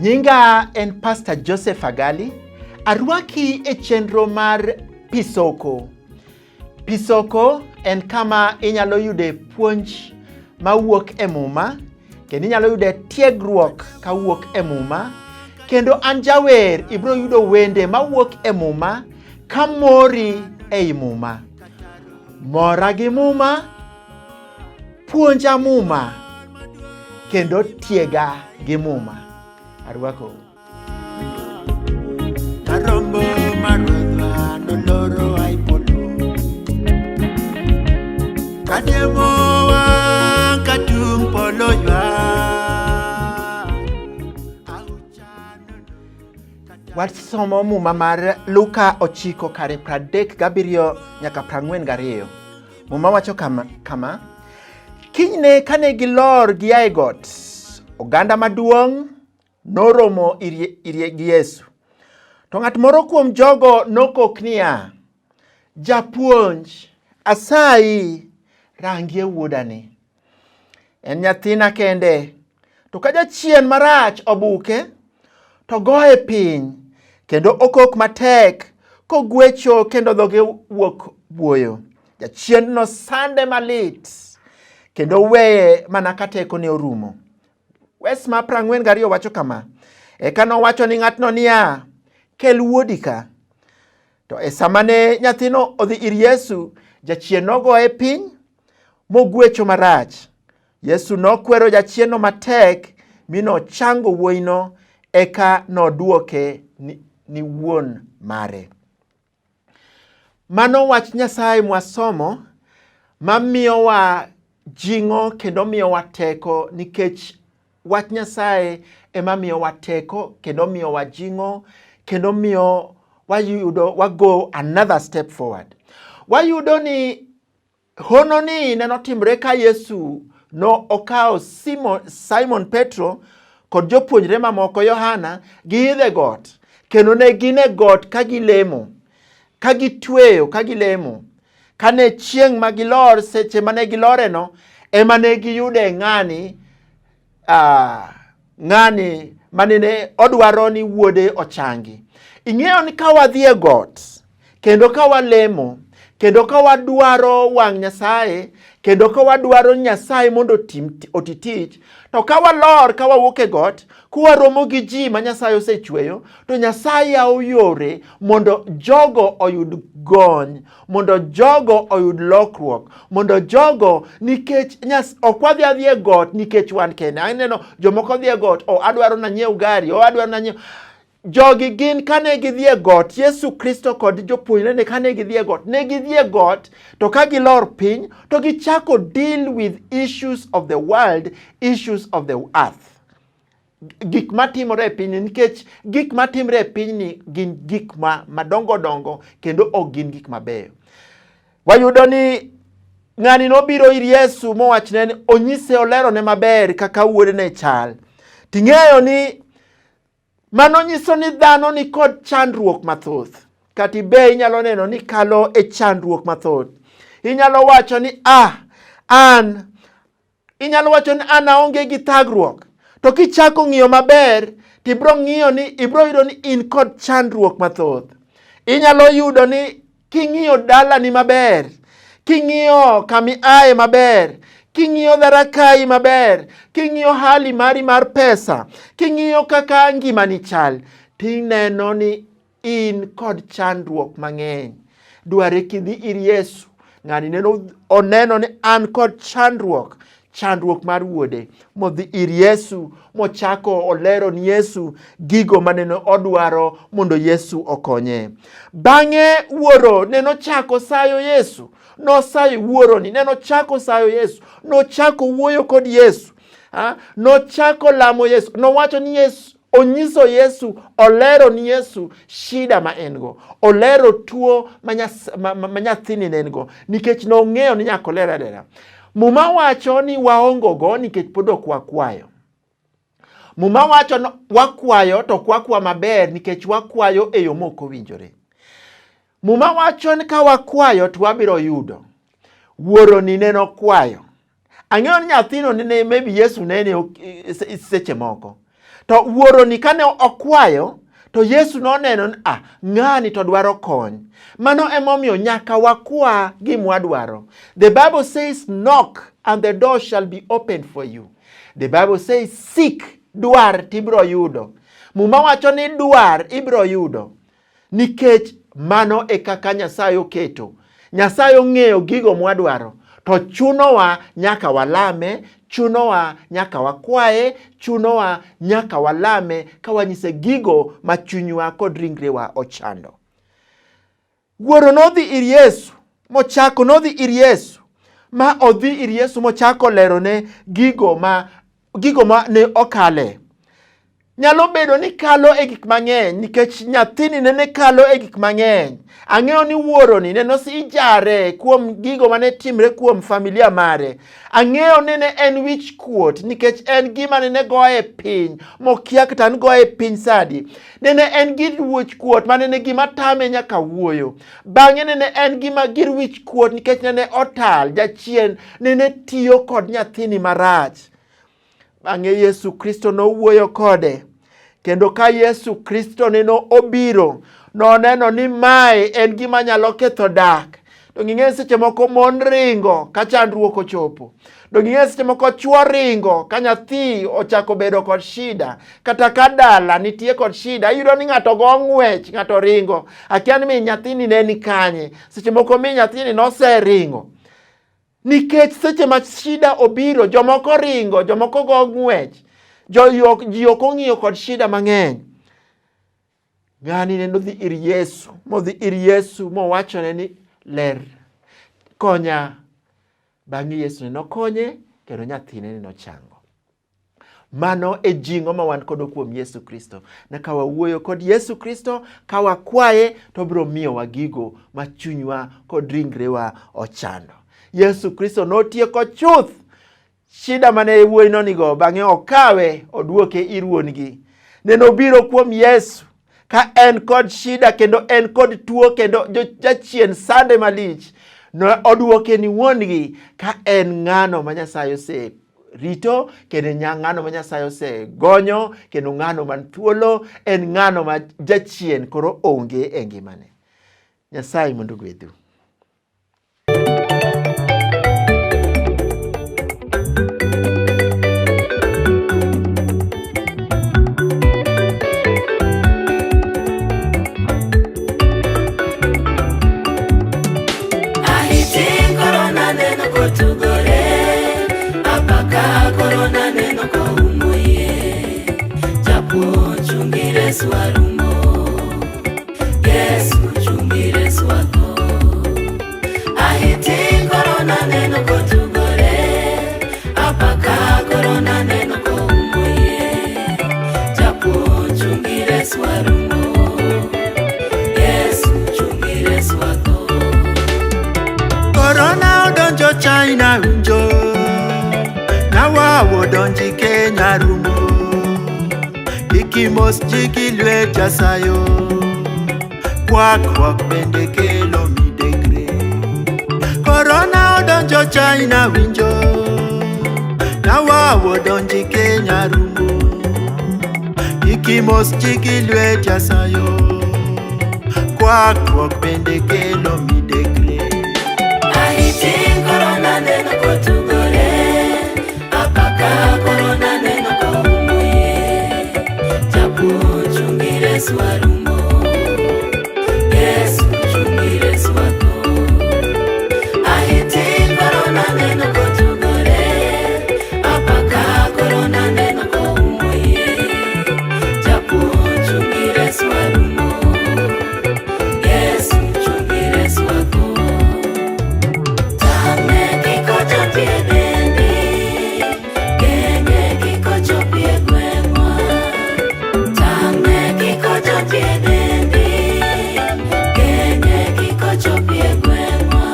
Nyinga en Pastor Joseph Agali. Arwaki e chenro mar Pisoko. Pisoko en kama inyalo yude puonj mawuok e muma, kendo inyalo yude tiegruok kawuok e muma, kendo an jawer ibro yudo wende mawuok e muma kamori ei muma. Mora gi muma, puonja muma, kendo tiega gi muma. Arwako. Karombo marwadha noloro aipoto Kademowa katung polo ywa Wasomo muma mar Luka 9 kare 37 nyaka 42. Muma wacho kama kinyne kane gilor gia e got, oganda maduong' noromo ir gi Yesu. To ng'at moro kuom jogo nokok niya, Japuonj, asayi rangie wuodani. En nyathina kende, to ka jachien marach obuke, to goye piny, kendo okok matek, kogwecho kendo dhoge wuok buoyo. Jachien no sande malit, kendo weye mana ka teko ne orumo. Wes ma 42 wacho kama, eka nowacho ni ng'atno niya, kel wuodi ka. To e samane nyathino odhi ir Yesu, jachien nogoye piny, mogwecho marach. Yesu nokwero jachienno matek, mi nochango wuoyino, eka noduoke ni wuon mare. Mano wach Nyasaye mwasomo, mamiyowa jing'o kendo miyowa teko, nikech wach Nyasaye ema miyowa teko kendo miyowa jing'o kendo miyo wago another step forward. Wayudo ni hono ni nenotimre ka Yesu no okawo Simon Petro kod jopuonjre mamoko Yohana giidhe got, kendo ne gin e got ka gilemo, ka gitweyo, ka gilemo. Kane chieng' ma gilor, seche mane giloreno, ema ne giyude ng'ani manene odwaro ni wuode ochangi. Ing'eyo ni ka wadhi e got, kendo ka walemo, kendo ka wadwaro wang' Nyasaye, kendo ka wadwaro Nyasaye mondo oti tich, to ka walor, ka wawuok e got, kuwaromo gi ji ma Nyasaye osechweyo, to Nyasaye yawo yore mondo jogo oyud gony, mondo jogo oyud lokruok, mondo jogo, nikech ok wadhi adhi e got nikech wan kende. Aneno jomoko dhi e got, adwaro na nyiew gari, adwaro na nyiew. Jogi gin kane gidhi e got, Yesu Kristo kod jopuonjrene kane gidhi e got, ne gidhi e got, to ka gilor piny, to gichako deal with issues of the world, issues of the earth. Gik matimore e piny, nikech gik matimore e piny ni gin gik madongo dongo, kendo ok gin gik mabeyo. Wayudo ni ng'ani nobiro ir Yesu mowachne ni onyise, olero ne maber kaka wuode ne chal. Ting'eyo ni mano nyiso ni dhano ni kod chandruok mathoth. Kati be inyalo neno ni kalo e chandruok mathoth. Inyalo wacho ni an aonge gi thagruok. To kichako ng'iyo maber, tibro ng'iyo ni ibro yudo ni in kod chandruok mathoth. Inyalo yudo ni king'iyo dala ni maber, king'iyo kami aye maber, king'iyo dharakai maber, king'iyo hali mari mar pesa, king'iyo kaka ngimani chal, tineno ni in kod chandruok mang'eny. Dware kidhi ir Yesu, ng'ani oneno ni an kod chandruok mar wuode, modhi ir Yesu, mochako olero ni Yesu gigo maneno odwaro mondo Yesu okonye. Bang'e wuoro nenochako sayo Yesu, nosayo wuoro ni, nenochako sayo Yesu, nochako wuoyo kod Yesu, nochako lamo Yesu, nowacho ni Yesu, onyiso Yesu, olero ni Yesu shida ma engo, olero tuo ma nyathini nengo, nikech nong'eyo ni nyaka olera adera. Muma wacho ni waongogo nikech pod ok wakwayo. Muma wacho wakwayo to kwakwa maber nikech wakwayo e yo mok owinjore. Muma wacho ni ka wakwayo to wabiro yudo. Wuoro ni neno kwayo. Ang'eyo ni nyathino nene maybe Yesu nene seche moko. To wuoro ni kane okwayo, to Yesu noneno ni ng'ani to dwaro kony. Mano emomiyo nyaka wakwa gimwadwaro. The Bible says, knock and the door shall be opened for you. The Bible says, seek, dwar tibro yudo. Muma wacho ni dwar ibro yudo. Nikech mano e kaka Nyasaye oketo. Nyasaye ong'eyo gigo mwadwaro. To chunowa nyaka walame, chunowa nyaka wakwaye, chunowa nyaka walame kawanyise gigo ma chunywa kod ringrewa ochando. Wuoro nodhi ir Yesu, nodhi ir Yesu, ma odhi ir Yesu mochako lerone gigo ma ne okale. Nyalo bedo ni kalo e gik mang'eny, nikech nyathini nene kalo e gik mang'eny. Ang'eyo ni wuoro ni neno si ijare kuom gigo mane timre kuom familia mare. Ang'eyo ni ne en wich kuot, nikech en gima nene goye piny, mokia kata goye piny sadi. Nene en gir wich kuot, manene gima tame nyaka wuoyo. Bang'e nene en gima gir wich kuot, nikech nene otal, jachien, nene tiyo kod nyathini marach. Bang'e Yesu Kristo nowuoyo kode. Kendo ka Yesu Kristo neno obiro, noneno ni mae en gima nyalo ketho dak. To ng'ing'e seche moko mon ringo ka chandruok ochopo. To ng'ing'e seche moko chuo ringo ka nyathi ochako bedo kod shida. Kata ka dala nitie kod shida. Iyudo ni ng'ato go ng'wech, ng'ato ringo. Akia ni mi nyathini ne ni kanye. Seche moko mi nyathini nose ringo. Nikech seche ma shida obiro, jomoko ringo, jomoko go ng'wech. Ji ok ong'iyo kod shida mang'eny. Ng'ani ne nodhi ir Yesu, modhi ir Yesu mowachone ni ler, konya. Bang'e Yesu ne nokonye, kendo nyathine ne nochango. Mano e jing'o ma wan kodo kuom Yesu Kristo. Na ka wawuoyo kod Yesu Kristo, ka wakwaye, to biro miyowa gigo ma chunywa kod ringrewa ochando. Yesu Kristo notieko chuth shida mane wuoyi nonigo. Bang'e okawe oduoke ir wuongi. Neno biro kuom Yesu ka en kod shida, kendo en kod tuo, kendo jachien sande malich. No oduoke ni wuongi ka en ng'ano ma Nyasaye ose rito, kendo ng'ano ma Nyasaye ose gonyo, kendo ng'ano man thuolo, en ng'ano ma jachien koro onge e ngimane. Nyasaye mondo gwedhu. Yesu chungire swako. Ahiti korona neno kotugore. Apaka korona neno koumuye. Japo chungire swarumo. Yesu chungire swako. Korona odonjo China winjo, nawawo donji Kenya rumo. Ikimos jiki lwet Nyasayo, kwak bende kelo midekre. Korona odonjo China winjo, nawawo donji Kenya rumo. Ikimos jiki lwet Nyasayo, kwak bende kelo midekre. Ahiti korona neno kotugore. Apaka korona neno koumuye. Japo chungire swarumo. Yesu chungire swako. Ahiti korona neno kotugore. Apaka korona neno koumuye. Japo chungire swarumo. Yesu chungire swako. Tame kiko chopie dendi. Genye kiko chopie gwengwa. Tame kiko chopie dendi. Genye kiko chopie gwengwa.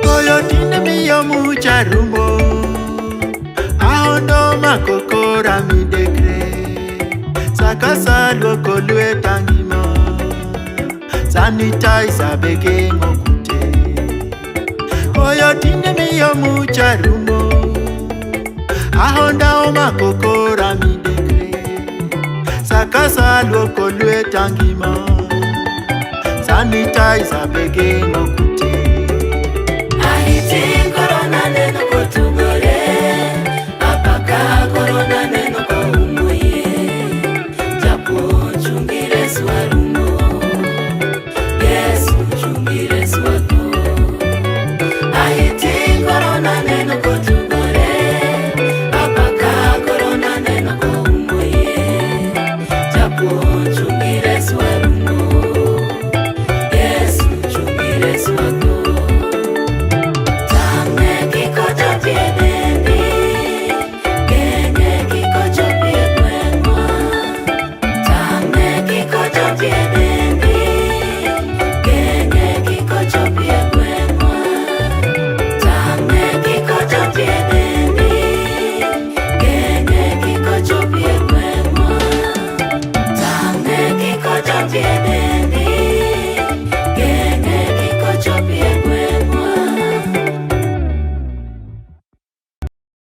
Koyo tinde miyo mucha rumo, ahondo makokora midekre. sakasa luoko lweta ngima, sanitizer be geng'o kute. Koyo tinde miyo mucha rumo, ahonda omako kora midekre. Sakasa luoko lweta ngima, sanitizer be geng'o kute. Ahiti korona neno kotugore, apaka korona neno koumuye. Japuonj chungi Reso arumo, Yesu chungi Reso ako. Ahiti korona neno kotugore, apaka korona neno koumuye. Japuonj chungi Reso arumo, Yesu chungi Reso ako. Tame kiko chopie dendi, kenye kiko chopie gweng'wa. Tame kiko chopie dendi, kenye kiko chopie gweng'wa. Tame kiko chopie dendi, kenye kiko chopie gweng'wa. Tame kiko chopie dendi.